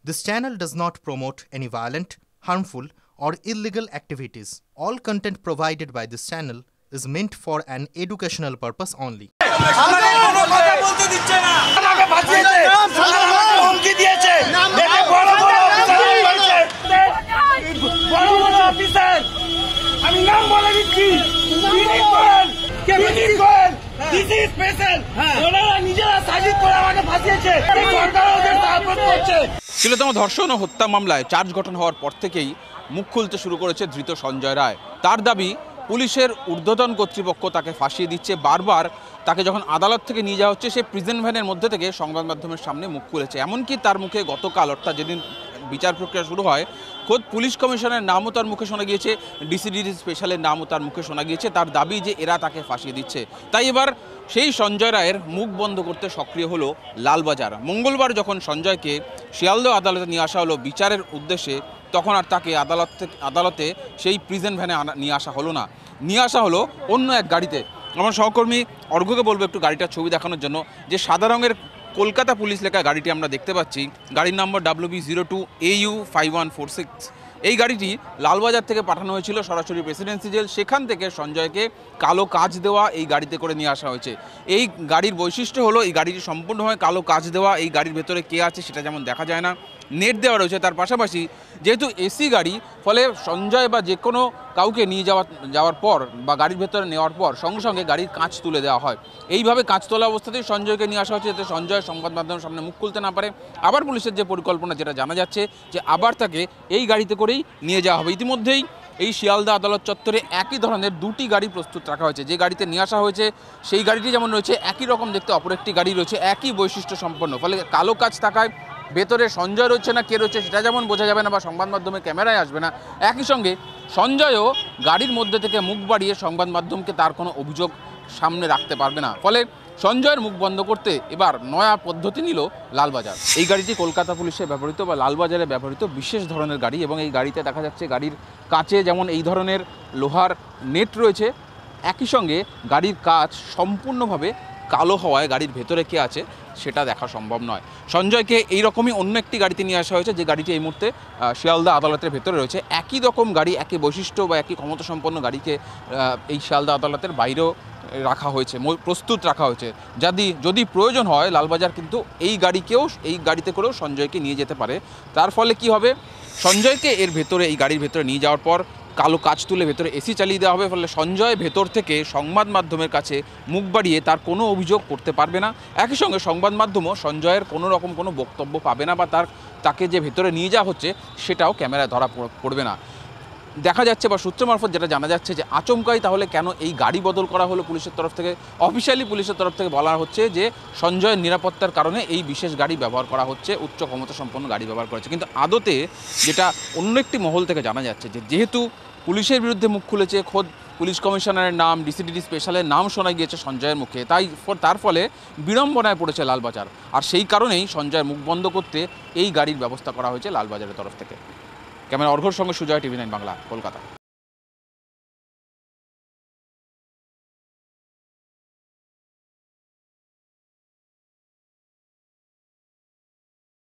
This channel does not promote any violent, harmful, or illegal activities. All content provided by this channel is meant for an educational purpose only. শিলতম ধর্ষণ ও হত্যা মামলায় charge গঠন হওয়ার পর থেকেই মুখ খুলতে শুরু করেছে ধৃত সঞ্জয় রায়। তার দাবি, পুলিশের ঊর্ধ্বতন কর্তৃপক্ষ তাকে ফাঁসিয়ে দিচ্ছে। বারবার তাকে যখন আদালত থেকে নিয়ে যাওয়া হচ্ছে, সে প্রিজন ভ্যানের মধ্যে থেকে সংবাদ মাধ্যমের সামনে মুখ খুলেছে। এমনকি তার মুখে গতকাল, অর্থাৎ যেদিন বিচার প্রক্রিয়া শুরু হয়, খোদ পুলিশ কমিশনের নামও তার মুখে শোনা গিয়েছে, ডিসিডিডি স্পেশালের নামও তার মুখে শোনা গিয়েছে। তার দাবি যে এরা তাকে ফাঁসিয়ে দিচ্ছে। তাই এবার সেই সঞ্জয় রায়ের মুখ বন্ধ করতে সক্রিয় হলো লালবাজার। মঙ্গলবার যখন সঞ্জয়কে শিয়ালদহ আদালতে নিয়ে আসা হলো বিচারের উদ্দেশ্যে, তখন আর তাকে আদালতে সেই প্রিজন ভ্যানে নিয়ে আসা হলো না, নিয়ে আসা হলো অন্য এক গাড়িতে। আমার সহকর্মী অর্ঘ্যকে বলবো একটু গাড়িটার ছবি দেখানোর জন্য। যে সাদা রঙের কলকাতা পুলিশ লেখা গাড়িটি আমরা দেখতে পাচ্ছি, গাড়ির নম্বর WB02AU5146। এই গাড়িটি লালবাজার থেকে পাঠানো হয়েছিল সরাসরি প্রেসিডেন্সি জেল। সেখান থেকে সঞ্জয়কে কালো কাচ দেওয়া এই গাড়িতে করে নিয়ে আসা হয়েছে। এই গাড়ির বৈশিষ্ট্য হলো, এই গাড়িটি সম্পূর্ণভাবে কালো কাচ দেওয়া। এই গাড়ির ভেতরে কে আছে সেটা যেমন দেখা যায় না, নেট দেওয়া রয়েছে। তার পাশাপাশি যেহেতু এসি গাড়ি, ফলে সঞ্জয় বা যে কোনো কাউকে নিয়ে যাওয়ার পর বা গাড়ির ভেতরে নেওয়ার পর সঙ্গে সঙ্গে গাড়ির কাঁচ তুলে দেওয়া হয়। এইভাবে কাঁচ তোলা অবস্থাতেই সঞ্জয়কে নিয়ে আসা হচ্ছে, যাতে সঞ্জয় সংবাদ মাধ্যমের সামনে মুখ খুলতে না পারে। আবার পুলিশের যে পরিকল্পনা, যেটা জানা যাচ্ছে যে আবার তাকে এই গাড়িতে করেই নিয়ে যাওয়া হবে। ইতিমধ্যেই এই শিয়ালদহ আদালত চত্বরে একই ধরনের দুটি গাড়ি প্রস্তুত রাখা হয়েছে। যে গাড়িতে নিয়ে আসা হয়েছে সেই গাড়িটি যেমন রয়েছে, একই রকম দেখতে অপর একটি গাড়ি রয়েছে, একই বৈশিষ্ট্য সম্পন্ন। ফলে কালো কাচ থাকায় ভেতরে সঞ্জয় রয়েছে না কে রয়েছে সেটা যেমন বোঝা যাবে না বা সংবাদ মাধ্যমে ক্যামেরায় আসবে না। একই সঙ্গে সঞ্জয়ও গাড়ির মধ্যে থেকে মুখ বাড়িয়ে সংবাদ মাধ্যমকে তার কোনো অভিযোগ সামনে রাখতে পারবে না। ফলে সঞ্জয়ের মুখ বন্ধ করতে এবার নয়া পদ্ধতি নিল লালবাজার। এই গাড়িটি কলকাতা পুলিশে ব্যবহৃত বা লালবাজারে ব্যবহৃত বিশেষ ধরনের গাড়ি, এবং এই গাড়িতে দেখা যাচ্ছে গাড়ির কাচে যেমন এই ধরনের লোহার নেট রয়েছে, একই সঙ্গে গাড়ির কাচ সম্পূর্ণভাবে কালো হওয়ায় গাড়ির ভেতরে কে আছে সেটা দেখা সম্ভব নয়। সঞ্জয়কে এইরকমই অন্য একটি গাড়িতে নিয়ে আসা হয়েছে, যে গাড়িটি এই মুহূর্তে শিয়ালদহ আদালতের ভেতরে রয়েছে। একই রকম গাড়ি, একই বৈশিষ্ট্য বা একই ক্ষমতাসম্পন্ন গাড়িকে এই শিয়ালদহ আদালতের বাইরেও রাখা হয়েছে, প্রস্তুত রাখা হয়েছে। যদি প্রয়োজন হয়, লালবাজার কিন্তু এই গাড়িতে করেও সঞ্জয়কে নিয়ে যেতে পারে। তার ফলে কি হবে, সঞ্জয়কে এই গাড়ির ভেতরে নিয়ে যাওয়ার পর কালো কাচ তুলে ভেতরে এসি চালিয়ে দেওয়া হবে। ফলে সঞ্জয় ভেতর থেকে সংবাদ মাধ্যমের কাছে মুখ বাড়িয়ে তার কোনো অভিযোগ করতে পারবে না। একই সঙ্গে সংবাদ মাধ্যমও সঞ্জয়ের কোনো রকম কোনো বক্তব্য পাবে না, বা তাকে যে ভেতরে নিয়ে যাওয়া হচ্ছে সেটাও ক্যামেরায় ধরা পড়বে না। দেখা যাচ্ছে বা সূত্র মারফত যেটা জানা যাচ্ছে যে আচমকাই তাহলে কেন এই গাড়ি বদল করা হলো পুলিশের তরফ থেকে। অফিসিয়ালি পুলিশের তরফ থেকে বলা হচ্ছে যে সঞ্জয়ের নিরাপত্তার কারণে এই বিশেষ গাড়ি ব্যবহার করা হচ্ছে, উচ্চ ক্ষমতা সম্পন্ন গাড়ি ব্যবহার করেছে। কিন্তু আদতে যেটা অন্য একটি মহল থেকে জানা যাচ্ছে যে যেহেতু পুলিশের বিরুদ্ধে মুখ খুলেছে, খোদ পুলিশ কমিশনারের নাম, ডিসিডিডি স্পেশালের নাম শোনা গিয়েছে সঞ্জয়ের মুখে, তার ফলে বিড়ম্বনায় পড়েছে লালবাজার। আর সেই কারণেই সঞ্জয়ের মুখ বন্ধ করতে এই গাড়ির ব্যবস্থা করা হয়েছে লালবাজারের তরফ থেকে। ক্যামেরা অর্ঘ্যর সঙ্গে সুজয়, TV9 বাংলা, কলকাতা।